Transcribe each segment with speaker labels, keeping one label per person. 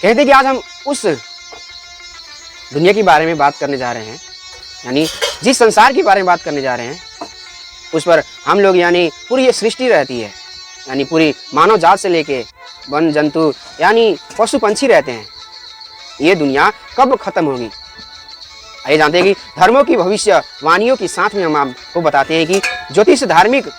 Speaker 1: कहते कि आज हम उस दुनिया के बारे में बात करने जा रहे हैं, यानी जिस संसार के बारे में बात करने जा रहे हैं उस पर हम लोग यानी पूरी ये सृष्टि रहती है, यानी पूरी मानव जात से लेके वन जंतु यानी पशु पंछी रहते हैं। ये दुनिया कब खत्म होगी? आइए जानते हैं कि धर्मों की भविष्यवाणियों के साथ में हम आपको बताते हैं कि ज्योतिष, धार्मिक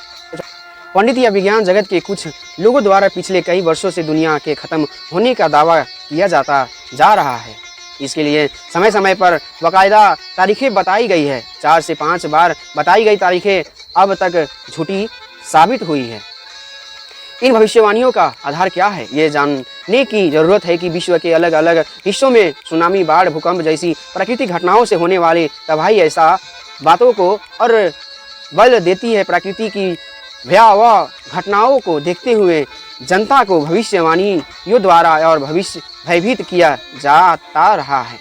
Speaker 1: पंडित या विज्ञान जगत के कुछ लोगों द्वारा पिछले कई वर्षों से दुनिया के खत्म होने का दावा किया जाता जा रहा है। इसके लिए समय समय पर बाकायदा तारीखें बताई गई है। 4 से 5 बार बताई गई तारीखें अब तक झूठी साबित हुई है। इन भविष्यवाणियों का आधार क्या है, ये जानने की जरूरत है कि विश्व के अलग अलग हिस्सों में सुनामी, बाढ़, भूकंप जैसी प्राकृतिक घटनाओं से होने वाली तबाही ऐसा बातों को और बल देती है। प्रकृति की भयावह घटनाओं को देखते हुए जनता को भविष्यवाणियों द्वारा और भयभीत किया जाता रहा है।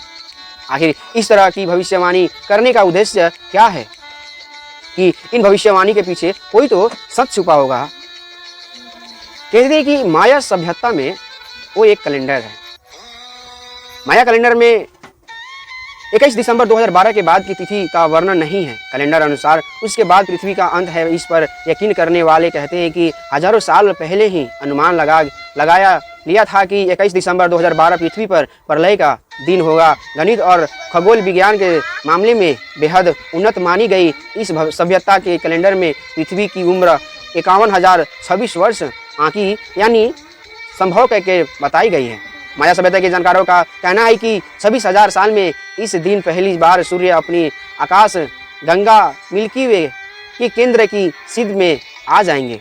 Speaker 1: आखिर इस तरह की भविष्यवाणी करने का उद्देश्य क्या है कि इन भविष्यवाणी के पीछे कोई तो सच छुपा होगा। कहते हैं कि माया सभ्यता में वो एक कैलेंडर है। माया कैलेंडर में 21 दिसंबर 2012 के बाद की तिथि का वर्णन नहीं है। कैलेंडर अनुसार उसके बाद पृथ्वी का अंत है। इस पर यकीन करने वाले कहते हैं कि हजारों साल पहले ही अनुमान लगाया लिया था कि 21 दिसंबर 2012 पृथ्वी पर प्रलय का दिन होगा। गणित और खगोल विज्ञान के मामले में बेहद उन्नत मानी गई इस सभ्यता के कैलेंडर में पृथ्वी की उम्र 51,026 वर्ष आंकी यानी संभव करके बताई गई है। माया सभ्यता के जानकारों का कहना है कि 26,000 साल में इस दिन पहली बार सूर्य अपनी आकाश गंगा मिल्की वे के केंद्र की सिद्ध में आ जाएंगे।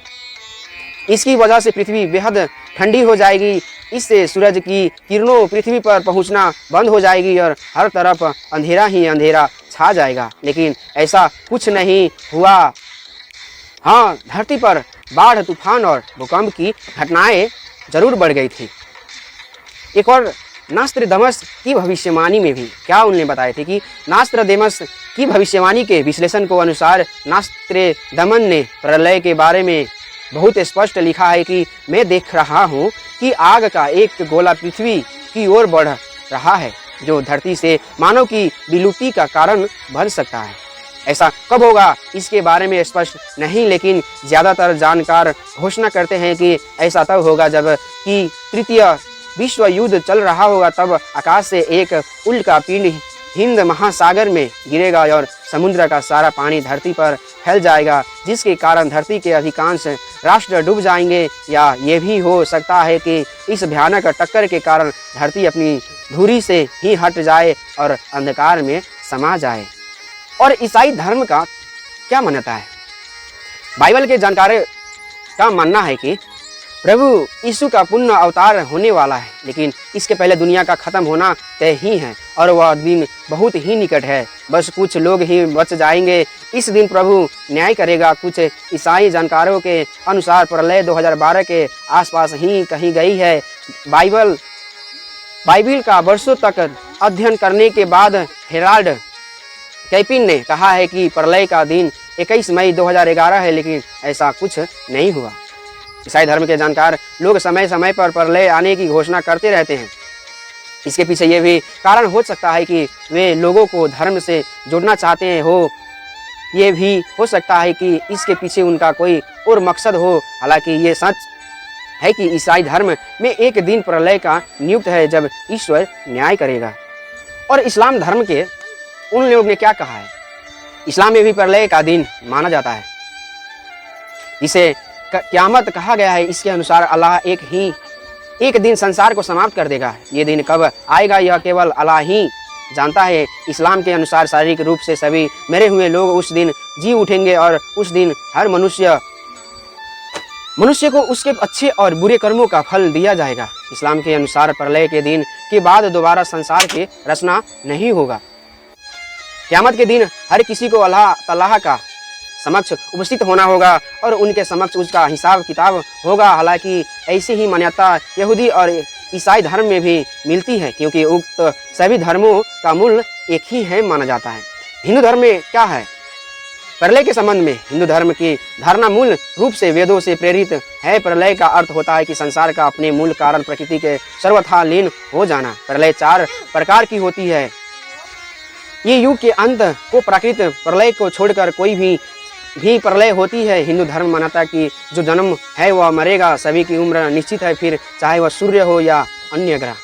Speaker 1: इसकी वजह से पृथ्वी बेहद ठंडी हो जाएगी। इससे सूरज की किरणों पृथ्वी पर पहुंचना बंद हो जाएगी और हर तरफ अंधेरा ही अंधेरा छा जाएगा। लेकिन ऐसा कुछ नहीं हुआ। हाँ, धरती पर बाढ़, तूफान और भूकंप की घटनाएं जरूर बढ़ गई थी। एक और नास्त्रदमस की भविष्यवाणी में भी क्या उन्होंने बताए थे कि नास्त्रदमस की भविष्यवाणी के विश्लेषण को अनुसार नास्त्रदमन ने प्रलय के बारे में बहुत स्पष्ट लिखा है कि मैं देख रहा हूँ कि आग का एक गोला पृथ्वी की ओर बढ़ रहा है जो धरती से मानव की विलुप्ति का कारण बन सकता है। ऐसा कब होगा इसके बारे में स्पष्ट नहीं, लेकिन ज़्यादातर जानकार घोषणा करते हैं कि ऐसा तब होगा जब कि तृतीय विश्व युद्ध चल रहा होगा। तब आकाश से एक उल्का पिंड हिंद महासागर में गिरेगा और समुद्र का सारा पानी धरती पर फैल जाएगा, जिसके कारण धरती के अधिकांश राष्ट्र डूब जाएंगे। या ये भी हो सकता है कि इस भयानक टक्कर के कारण धरती अपनी धुरी से ही हट जाए और अंधकार में समा जाए। और ईसाई धर्म का क्या मान्यता है? बाइबल के जानकारों का मानना है कि प्रभु यीशु का पुनः अवतार होने वाला है, लेकिन इसके पहले दुनिया का खत्म होना तय ही है और वह दिन बहुत ही निकट है। बस कुछ लोग ही बच जाएंगे। इस दिन प्रभु न्याय करेगा। कुछ ईसाई जानकारों के अनुसार प्रलय 2012 के आसपास ही कही गई है। बाइबल का वर्षों तक अध्ययन करने के बाद हेराल्ड कैपिन ने कहा है कि प्रलय का दिन 21 मई 2011 है, लेकिन ऐसा कुछ नहीं हुआ। ईसाई धर्म के जानकार लोग समय समय पर प्रलय आने की घोषणा करते रहते हैं। इसके पीछे ये भी कारण हो सकता है कि वे लोगों को धर्म से जोड़ना चाहते हो। ये भी हो सकता है कि इसके पीछे उनका कोई और मकसद हो। हालांकि ये सच है कि ईसाई धर्म में एक दिन प्रलय का नियुक्त है जब ईश्वर न्याय करेगा। और इस्लाम धर्म के उन लोगों ने क्या कहा है? इस्लाम में भी प्रलय का दिन माना जाता है, इसे क़यामत कहा गया है। इसके अनुसार अल्लाह एक दिन संसार को समाप्त कर देगा। ये दिन कब आएगा यह केवल अल्लाह ही जानता है। इस्लाम के अनुसार शारीरिक रूप से सभी मरे हुए लोग उस दिन जी उठेंगे और उस दिन हर मनुष्य को उसके अच्छे और बुरे कर्मों का फल दिया जाएगा। इस्लाम के अनुसार प्रलय के दिन के बाद दोबारा संसार की रचना नहीं होगा। क़यामत के दिन हर किसी को अल्लाह तआला का समक्ष उपस्थित होना होगा और उनके समक्ष उसका हिसाब किताब होगा। हालांकि ऐसी ही मान्यता यहूदी और ईसाई धर्म में भी मिलती है, क्योंकि उक्त सभी धर्मों का मूल एक ही है माना जाता है। हिंदू धर्म में क्या है? प्रलय के संबंध में हिंदू धर्म की धारणा मूल रूप से वेदों से प्रेरित है। प्रलय का अर्थ होता है कि संसार का अपने मूल कारण प्रकृति के सर्वथा लीन हो जाना। प्रलय 4 प्रकार की होती है। ये युग के अंत को प्राकृत प्रलय को छोड़कर कोई भी प्रलय होती है। हिंदू धर्म मानता कि जो जन्म है वह मरेगा, सभी की उम्र निश्चित है, फिर चाहे वह सूर्य हो या अन्य ग्रह।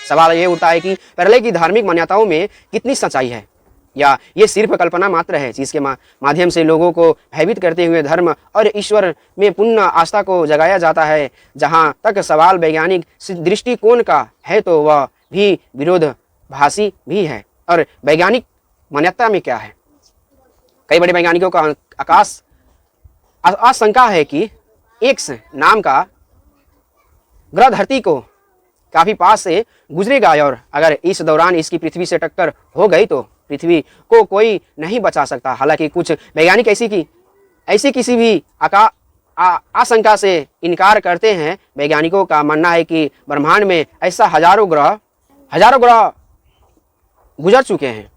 Speaker 1: सवाल ये उठता है कि प्रलय की धार्मिक मान्यताओं में कितनी सच्चाई है, या ये सिर्फ कल्पना मात्र है जिसके माध्यम से लोगों को भयभीत करते हुए धर्म और ईश्वर में पूर्ण आस्था को जगाया जाता है। जहाँ तक सवाल वैज्ञानिक दृष्टिकोण का है तो वह भी विरोधाभासी भी है। और वैज्ञानिक मान्यता में क्या है? कई बड़े वैज्ञानिकों का आशंका है कि एक्स नाम का ग्रह धरती को काफी पास से गुजरेगा और अगर इस दौरान इसकी पृथ्वी से टक्कर हो गई तो पृथ्वी को कोई नहीं बचा सकता। हालांकि कुछ वैज्ञानिक ऐसी किसी भी आशंका से इनकार करते हैं। वैज्ञानिकों का मानना है कि ब्रह्मांड में ऐसा हजारों ग्रह गुजर चुके हैं।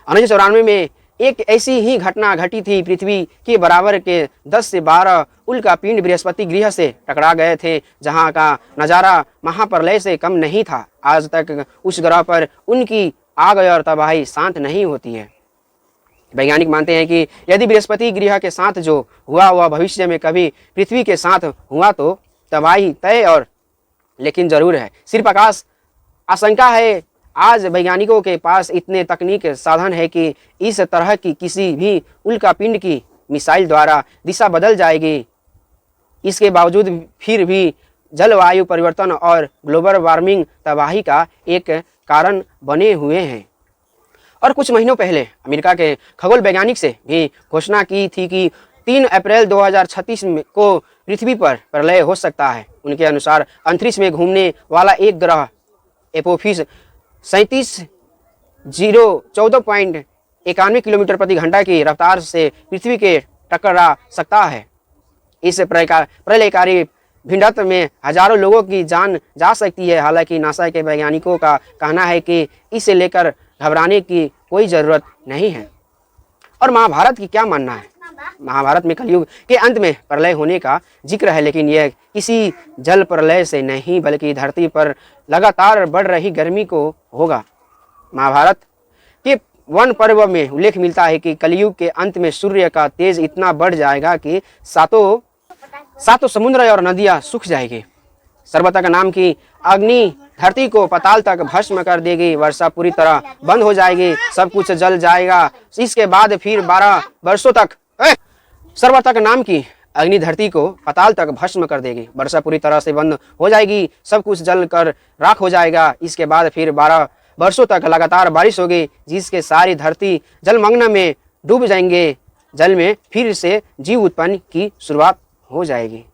Speaker 1: 1994 में एक ऐसी ही घटना घटी थी। पृथ्वी के बराबर के 10 से 12 उल्कापिंड बृहस्पति ग्रह से टकरा गए थे, जहां का नज़ारा महाप्रलय से कम नहीं था। आज तक उस ग्रह पर उनकी आग और तबाही शांत नहीं होती है। वैज्ञानिक मानते हैं कि यदि बृहस्पति ग्रह के साथ जो हुआ वह भविष्य में कभी पृथ्वी के साथ हुआ तो तबाही तय और लेकिन जरूर है। सिर्फ आशंका है। आज वैज्ञानिकों के पास इतने तकनीक साधन है कि इस तरह की किसी भी उल्कापिंड की मिसाइल द्वारा दिशा बदल जाएगी। इसके बावजूद फिर भी जलवायु परिवर्तन और ग्लोबल वार्मिंग तबाही का एक कारण बने हुए हैं। और कुछ महीनों पहले अमेरिका के खगोल वैज्ञानिक से भी घोषणा की थी कि 3 अप्रैल 2036 को पृथ्वी पर प्रलय हो सकता है। उनके अनुसार अंतरिक्ष में घूमने वाला एक ग्रह एपोफिस 37,014.91 किलोमीटर प्रति घंटा की रफ्तार से पृथ्वी के टकरा सकता है। इस प्रलयकारी भिंडत में हजारों लोगों की जान जा सकती है। हालांकि नासा के वैज्ञानिकों का कहना है कि इसे लेकर घबराने की कोई ज़रूरत नहीं है। और महाभारत की क्या मानना है? महाभारत में कलयुग के अंत में प्रलय होने का जिक्र है, लेकिन यह किसी जल प्रलय से नहीं बल्कि धरती पर लगातार बढ़ रही गर्मी को होगा। महाभारत के वन पर्व में उल्लेख मिलता है कि कलयुग के अंत में सूर्य का तेज इतना बढ़ जाएगा कि सातों समुद्र और नदियां सूख जाएगी। सर्वतक नाम की अग्नि धरती को पाताल तक भस्म कर देगी। वर्षा पूरी तरह बंद हो जाएगी, सब कुछ जल जाएगा। इसके बाद फिर 12 वर्षों तक सर्वतक नाम की अग्नि धरती को पाताल तक भस्म कर देगी। वर्षा पूरी तरह से बंद हो जाएगी, सब कुछ जल कर राख हो जाएगा। इसके बाद फिर 12 वर्षों तक लगातार बारिश होगी, जिसके सारी धरती जलमग्न में डूब जाएंगे। जल में फिर से जीव उत्पन्न की शुरुआत हो जाएगी।